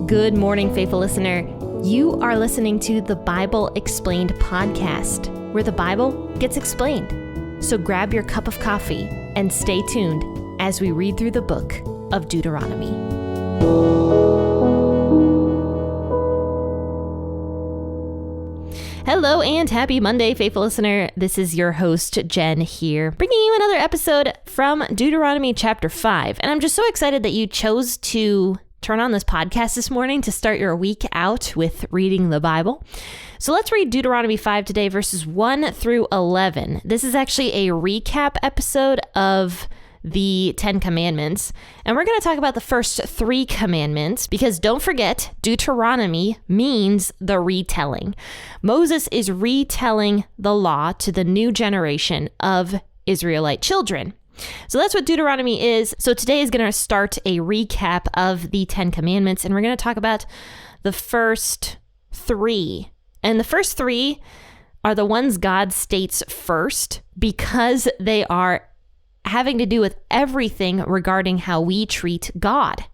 Good morning, faithful listener. You are listening to the Bible Explained podcast, where the Bible gets explained. So grab your cup of coffee and stay tuned as we read through the book of Deuteronomy. Hello and happy Monday, faithful listener. This is your host, Jenn, here, bringing you another episode from Deuteronomy chapter 5. And I'm just so excited that you chose to turn on this podcast this morning to start your week out with reading the Bible. So let's read Deuteronomy 5 today, verses 1 through 11. This is actually a recap episode of the 10 Commandments. And we're going to talk about the first 3 commandments because don't forget, Deuteronomy means the retelling. Moses is retelling the law to the new generation of Israelite children. So that's what Deuteronomy is. So today is going to start a recap of the 10 Commandments, and we're going to talk about the first 3. And the first 3 are the ones God states first because they are having to do with everything regarding how we treat God.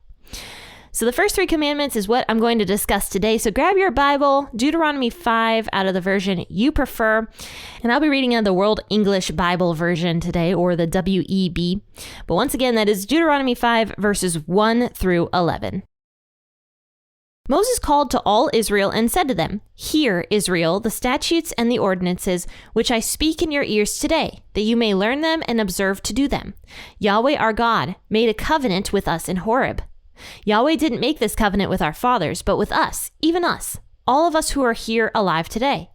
So the first 3 commandments is what I'm going to discuss today. So grab your Bible, Deuteronomy 5 out of the version you prefer. And I'll be reading out the World English Bible version today, or the WEB. But once again, that is Deuteronomy 5 verses 1 through 11. Moses called to all Israel and said to them, "Hear, Israel, the statutes and the ordinances which I speak in your ears today, that you may learn them and observe to do them. Yahweh our God made a covenant with us in Horeb. Yahweh didn't make this covenant with our fathers, but with us, even us, all of us who are here alive today.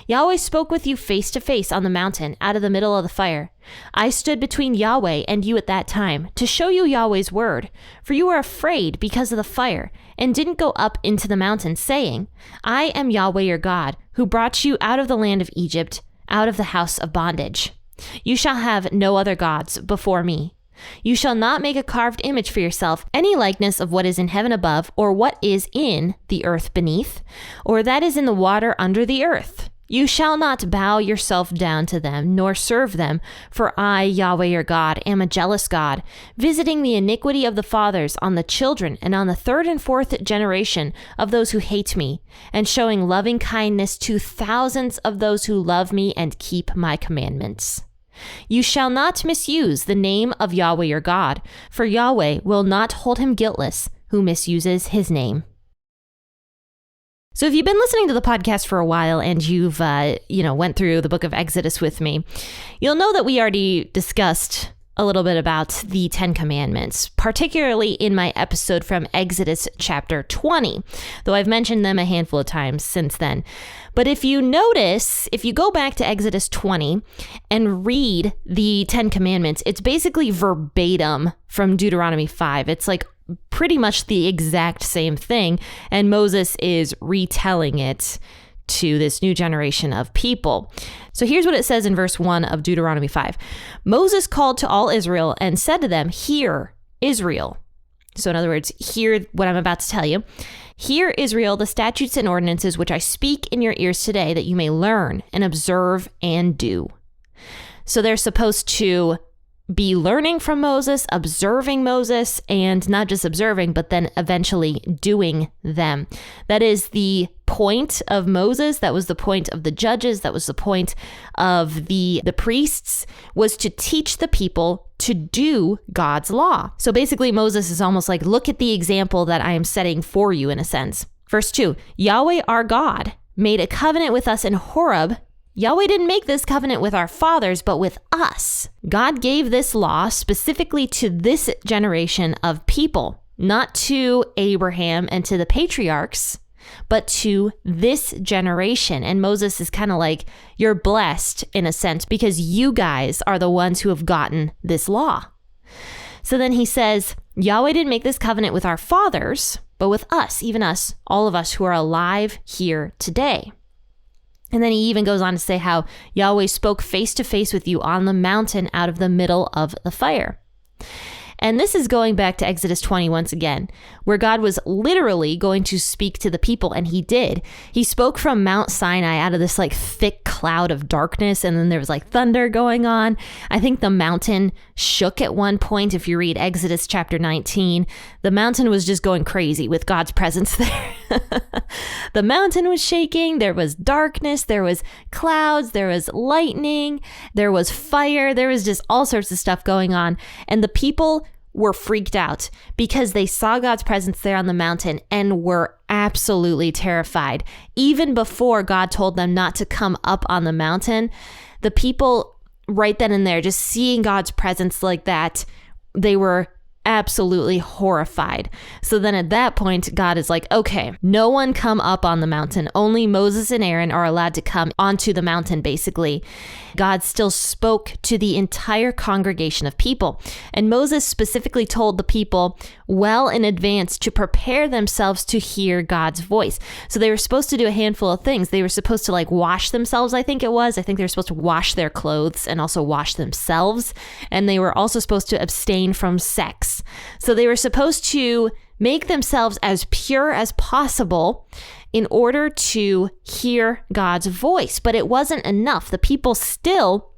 Yahweh spoke with you face to face on the mountain out of the middle of the fire. I stood between Yahweh and you at that time to show you Yahweh's word, for you were afraid because of the fire and didn't go up into the mountain, saying, I am Yahweh your God, who brought you out of the land of Egypt, out of the house of bondage. You shall have no other gods before me. You shall not make a carved image for yourself, any likeness of what is in heaven above, or what is in the earth beneath, or that is in the water under the earth. You shall not bow yourself down to them, nor serve them, for I, Yahweh your God, am a jealous God, visiting the iniquity of the fathers on the children and on the 3rd and 4th generation of those who hate me, and showing loving kindness to thousands of those who love me and keep my commandments. You shall not misuse the name of Yahweh your God, for Yahweh will not hold him guiltless who misuses his name." So if you've been listening to the podcast for a while and you've, went through the book of Exodus with me, you'll know that we already discussed a little bit about the 10 Commandments, particularly in my episode from Exodus chapter 20, though I've mentioned them a handful of times since then. But if you notice, if you go back to Exodus 20 and read the 10 Commandments, it's basically verbatim from Deuteronomy 5. It's like pretty much the exact same thing, and Moses is retelling it to this new generation of people. So here's what it says in verse 1 of Deuteronomy 5. Moses called to all Israel and said to them, "Hear, Israel." So in other words, hear what I'm about to tell you. "Hear, Israel, the statutes and ordinances which I speak in your ears today, that you may learn and observe and do." So they're supposed to be learning from Moses, observing Moses, and not just observing, but then eventually doing them. That is the point of Moses. That was the point of the judges. That was the point of the priests, was to teach the people to do God's law. So basically Moses is almost like, look at the example that I am setting for you in a sense. Verse 2, "Yahweh our God made a covenant with us in Horeb." Yahweh didn't make this covenant with our fathers, but with us. God gave this law specifically to this generation of people, not to Abraham and to the patriarchs, but to this generation. And Moses is kind of like, you're blessed in a sense because you guys are the ones who have gotten this law. So then he says, Yahweh didn't make this covenant with our fathers, but with us, even us, all of us who are alive here today. And then he even goes on to say how Yahweh spoke face to face with you on the mountain out of the middle of the fire. And this is going back to Exodus 20 once again, where God was literally going to speak to the people, and he did. He spoke from Mount Sinai out of this like thick cloud of darkness, and then there was like thunder going on. I think the mountain shook at one point. If you read Exodus chapter 19, the mountain was just going crazy with God's presence there. The mountain was shaking. There was darkness. There was clouds. There was lightning. There was fire. There was just all sorts of stuff going on. And the people were freaked out because they saw God's presence there on the mountain and were absolutely terrified. Even before God told them not to come up on the mountain, the people right then and there, just seeing God's presence like that, they were absolutely horrified. So then at that point, God is like, okay, no one come up on the mountain. Only Moses and Aaron are allowed to come onto the mountain, basically. God still spoke to the entire congregation of people. And Moses specifically told the people well in advance to prepare themselves to hear God's voice. So they were supposed to do a handful of things. They were supposed to like wash themselves, I think it was. I think they were supposed to wash their clothes and also wash themselves. And they were also supposed to abstain from sex. So they were supposed to make themselves as pure as possible in order to hear God's voice. But it wasn't enough. The people still,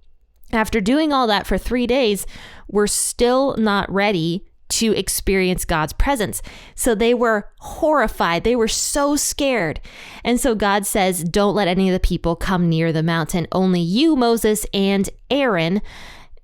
after doing all that for 3 days, were still not ready to experience God's presence. So they were horrified. They were so scared. And so God says, don't let any of the people come near the mountain. Only you, Moses, and Aaron.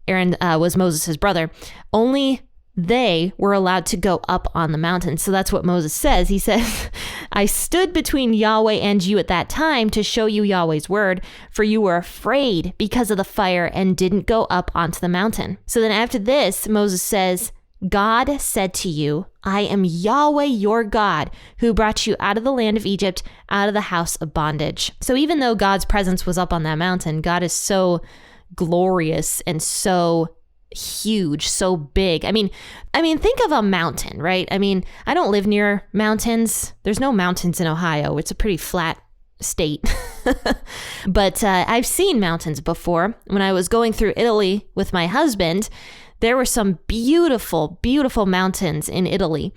Aaron was Moses' brother. Only they were allowed to go up on the mountain. So that's what Moses says. He says, I stood between Yahweh and you at that time to show you Yahweh's word, for you were afraid because of the fire and didn't go up onto the mountain. So then after this, Moses says, God said to you, I am Yahweh your God, who brought you out of the land of Egypt, out of the house of bondage. So even though God's presence was up on that mountain, God is so glorious and so huge, so big. I mean, think of a mountain, right? I mean, I don't live near mountains. There's no mountains in Ohio. It's a pretty flat state. But I've seen mountains before. When I was going through Italy with my husband, there were some beautiful, beautiful mountains in Italy.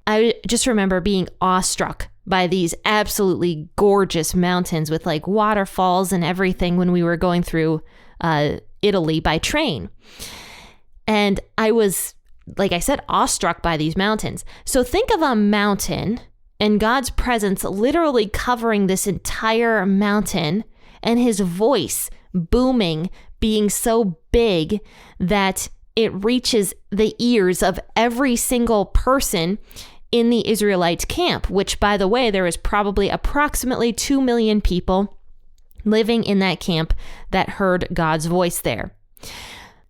I just remember being awestruck by these absolutely gorgeous mountains with like waterfalls and everything when we were going through Italy by train. And I was, like I said, awestruck by these mountains. So think of a mountain and God's presence literally covering this entire mountain and his voice booming, being so big that it reaches the ears of every single person in the Israelite camp, which, by the way, there was probably approximately 2 million people living in that camp that heard God's voice there.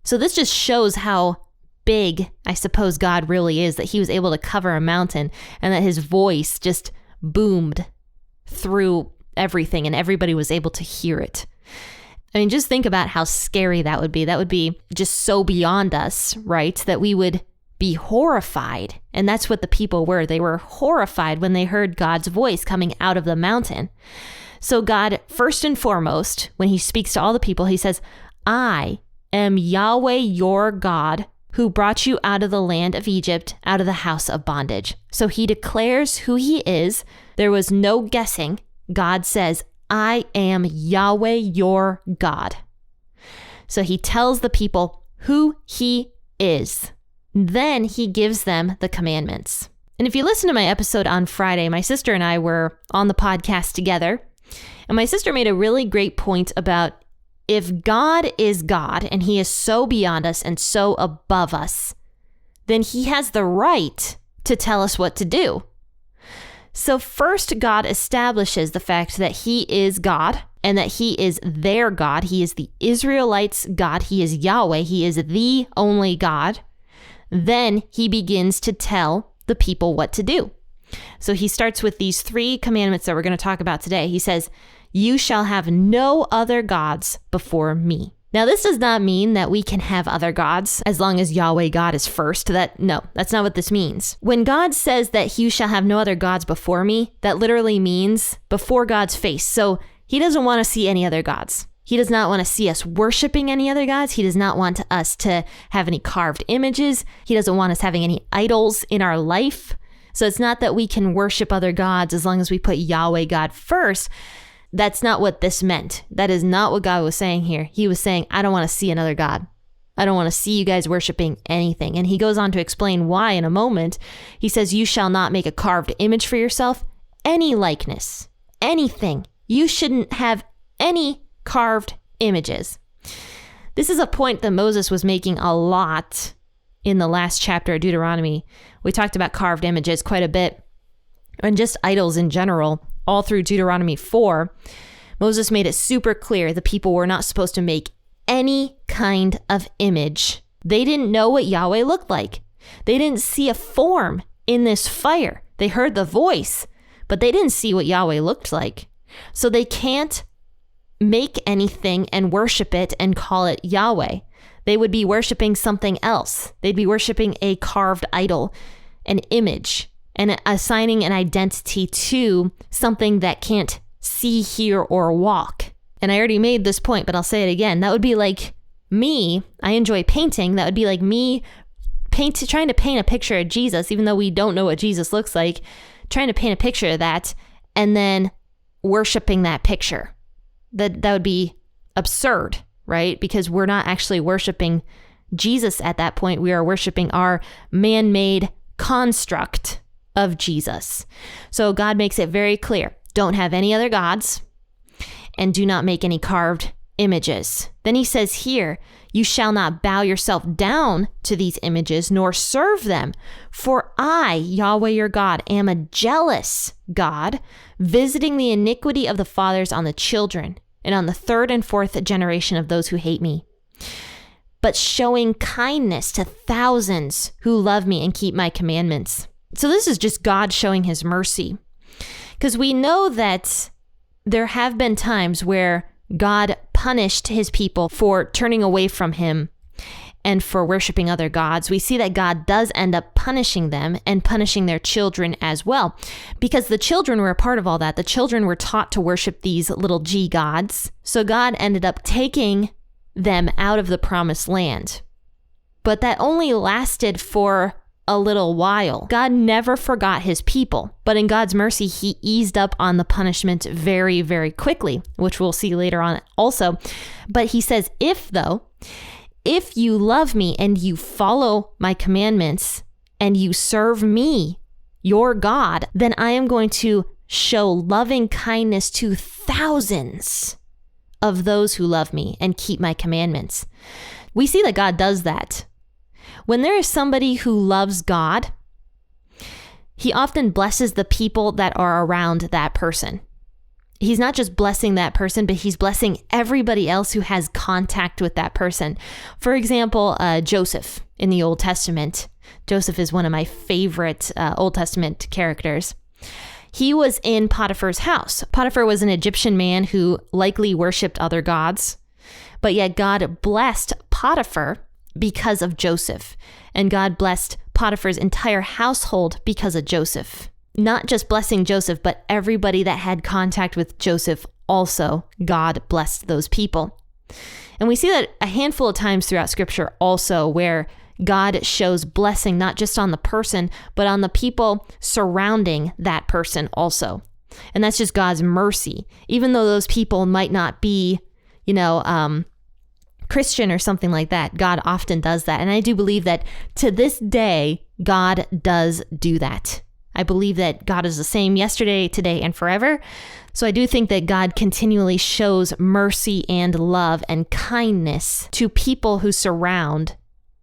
So this just shows how big, I suppose, God really is, that he was able to cover a mountain and that his voice just boomed through everything and everybody was able to hear it. I mean, just think about how scary that would be. That would be just so beyond us, right? That we would be horrified. And that's what the people were. They were horrified when they heard God's voice coming out of the mountain. So God, first and foremost, when he speaks to all the people, he says, I am Yahweh your God, who brought you out of the land of Egypt, out of the house of bondage. So he declares who he is. There was no guessing. God says, I am Yahweh your God. So he tells the people who he is. Then he gives them the commandments. And if you listen to my episode on Friday, my sister and I were on the podcast together. And my sister made a really great point about if God is God and he is so beyond us and so above us, then he has the right to tell us what to do. So first, God establishes the fact that he is God and that he is their God. He is the Israelites' God. He is Yahweh. He is the only God. Then he begins to tell the people what to do. So he starts with these 3 commandments that we're going to talk about today. He says, you shall have no other gods before me. Now, this does not mean that we can have other gods as long as Yahweh God is first. No, that's not what this means. When God says that you shall have no other gods before me, that literally means before God's face. So he doesn't want to see any other gods. He does not want to see us worshiping any other gods. He does not want us to have any carved images. He doesn't want us having any idols in our life. So it's not that we can worship other gods as long as we put Yahweh God first. That's not what this meant. That is not what God was saying here. He was saying, I don't want to see another God. I don't want to see you guys worshiping anything. And he goes on to explain why in a moment. He says, you shall not make a carved image for yourself, any likeness, anything. You shouldn't have any carved images. This is a point that Moses was making a lot in the last chapter of Deuteronomy. We talked about carved images quite a bit, and just idols in general, all through Deuteronomy 4. Moses made it super clear the people were not supposed to make any kind of image. They didn't know what Yahweh looked like. They didn't see a form in this fire. They heard the voice, but they didn't see what Yahweh looked like. So they can't make anything and worship it and call it Yahweh. They would be worshiping something else. They'd be worshiping a carved idol, an image, and assigning an identity to something that can't see, hear, or walk. And I already made this point, but I'll say it again. That would be like me. I enjoy painting. That would be like me trying to paint a picture of Jesus, even though we don't know what Jesus looks like, trying to paint a picture of that and then worshiping that picture. That would be absurd, right? Because we're not actually worshiping Jesus at that point. We are worshiping our man-made construct of Jesus. So God makes it very clear. Don't have any other gods and do not make any carved images. Then he says here, you shall not bow yourself down to these images nor serve them. For I, Yahweh your God, am a jealous God, visiting the iniquity of the fathers on the children and on the third and fourth generation of those who hate me, but showing kindness to thousands who love me and keep my commandments. So this is just God showing his mercy. Because we know that there have been times where God punished his people for turning away from him and for worshiping other gods. We see that God does end up punishing them and punishing their children as well, because the children were a part of all that. The children were taught to worship these little g gods. So God ended up taking them out of the promised land. But that only lasted for a little while. God never forgot his people, but in God's mercy, he eased up on the punishment very, very quickly, which we'll see later on also. But he says, if you love me and you follow my commandments and you serve me, your God, then I am going to show loving kindness to thousands of those who love me and keep my commandments. We see that God does that. When there is somebody who loves God, he often blesses the people that are around that person. He's not just blessing that person, but he's blessing everybody else who has contact with that person. For example, Joseph in the Old Testament. Joseph is one of my favorite Old Testament characters. He was in Potiphar's house. Potiphar was an Egyptian man who likely worshipped other gods, but yet God blessed Potiphar because of Joseph, and God blessed Potiphar's entire household because of Joseph. Not just blessing Joseph, but everybody that had contact with Joseph also, God blessed those people. And we see that a handful of times throughout Scripture also, where God shows blessing not just on the person, but on the people surrounding that person also. And that's just God's mercy. Even though those people might not be, Christian or something like that, God often does that. And I do believe that to this day, God does do that. I believe that God is the same yesterday, today, and forever. So I do think that God continually shows mercy and love and kindness to people who surround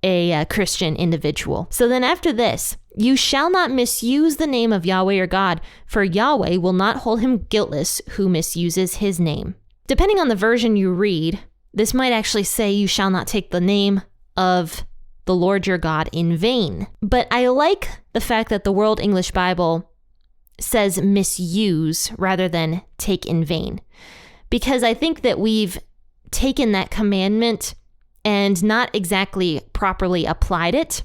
a Christian individual. So then after this, you shall not misuse the name of Yahweh your God, for Yahweh will not hold him guiltless who misuses his name. Depending on the version you read, this might actually say you shall not take the name of the Lord your God in vain. But I like the fact that the World English Bible says misuse rather than take in vain, because I think that we've taken that commandment and not exactly properly applied it.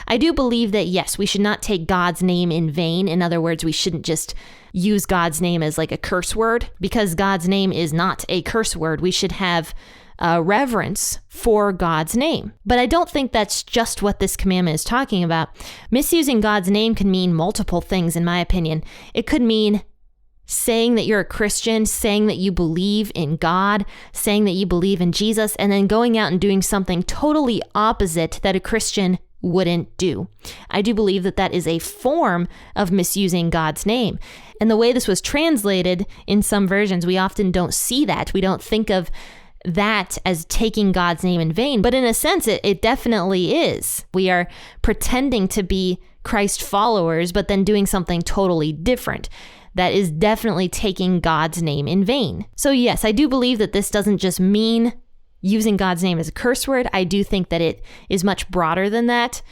I do believe that, yes, we should not take God's name in vain. In other words, we shouldn't just use God's name as like a curse word, because God's name is not a curse word. We should have reverence for God's name. But I don't think that's just what this commandment is talking about. Misusing God's name can mean multiple things, in my opinion. It could mean saying that you're a Christian, saying that you believe in God, saying that you believe in Jesus, and then going out and doing something totally opposite that a Christian wouldn't do. I do believe that that is a form of misusing God's name. And the way this was translated in some versions, we often don't see that. We don't think of that as taking God's name in vain. But in a sense, it definitely is. We are pretending to be Christ followers, but then doing something totally different. That is definitely taking God's name in vain. So yes, I do believe that this doesn't just mean using God's name as a curse word. I do think that it is much broader than that.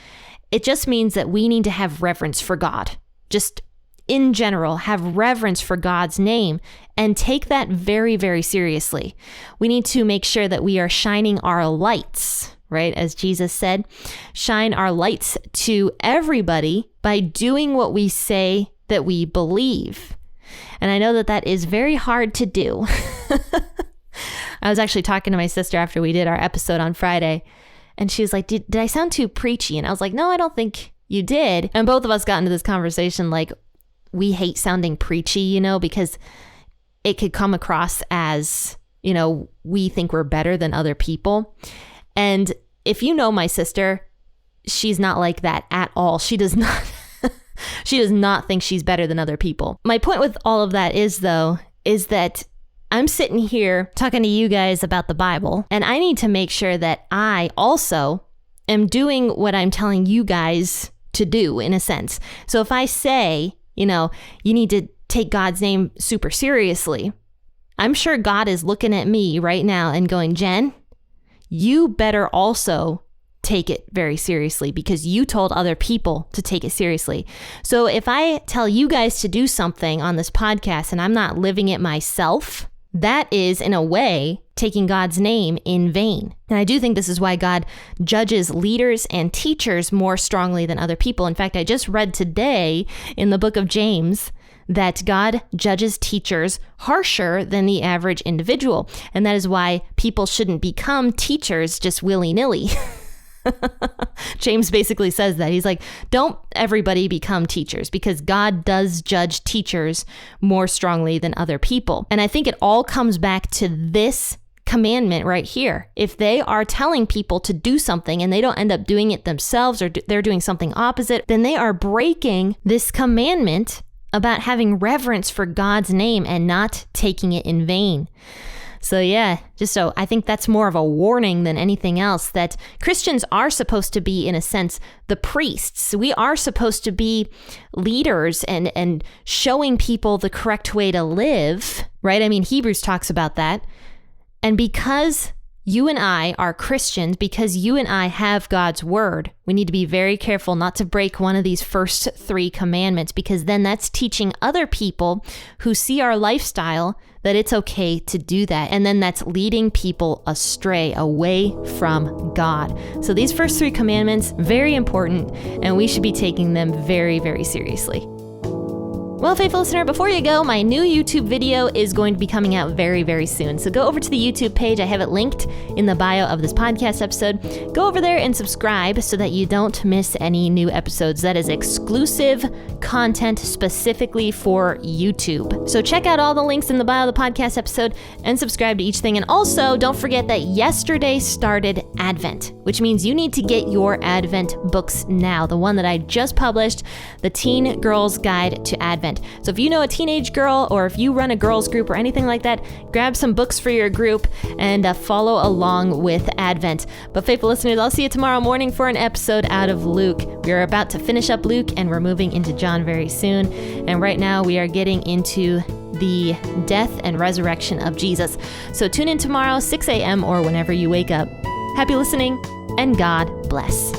It just means that we need to have reverence for God. Just in general, have reverence for God's name and take that very, very seriously. We need to make sure that we are shining our lights, right? As Jesus said, shine our lights to everybody by doing what we say that we believe. And I know that that is very hard to do. I was actually talking to my sister after we did our episode on Friday, and she was like, did I sound too preachy? And I was like, no, I don't think you did. And both of us got into this conversation like, we hate sounding preachy, because it could come across as, we think we're better than other people. And if you know my sister, she's not like that at all. She does not. She does not think she's better than other people. My point with all of that is that I'm sitting here talking to you guys about the Bible, and I need to make sure that I also am doing what I'm telling you guys to do, in a sense. So if I say, you need to take God's name super seriously, I'm sure God is looking at me right now and going, Jen, you better also take it very seriously because you told other people to take it seriously. So if I tell you guys to do something on this podcast and I'm not living it myself, that is, in a way, taking God's name in vain. And I do think this is why God judges leaders and teachers more strongly than other people. In fact, I just read today in the book of James that God judges teachers harsher than the average individual. And that is why people shouldn't become teachers just willy-nilly. James basically says that. He's like, don't everybody become teachers, because God does judge teachers more strongly than other people. And I think it all comes back to this commandment right here. If they are telling people to do something and they don't end up doing it themselves, or they're doing something opposite, then they are breaking this commandment about having reverence for God's name and not taking it in vain. So yeah, I think that's more of a warning than anything else, that Christians are supposed to be, in a sense, the priests. We are supposed to be leaders and showing people the correct way to live, right? I mean, Hebrews talks about that. And because you and I are Christians, because you and I have God's word, we need to be very careful not to break one of these first 3 commandments, because then that's teaching other people who see our lifestyle that it's okay to do that. And then that's leading people astray, away from God. So these first 3 commandments, very important, and we should be taking them very, very seriously. Well, faithful listener, before you go, my new YouTube video is going to be coming out very, very soon. So go over to the YouTube page. I have it linked in the bio of this podcast episode. Go over there and subscribe so that you don't miss any new episodes. That is exclusive content specifically for YouTube. So check out all the links in the bio of the podcast episode and subscribe to each thing. And also, don't forget that yesterday started Advent, which means you need to get your Advent books now. The one that I just published, The Teen Girl's Guide to Advent. So if you know a teenage girl, or if you run a girls group or anything like that, grab some books for your group and follow along with Advent. But faithful listeners, I'll see you tomorrow morning for an episode out of Luke. We're about to finish up Luke and we're moving into John very soon. And right now we are getting into the death and resurrection of Jesus. So tune in tomorrow, 6 a.m. or whenever you wake up. Happy listening, and God bless.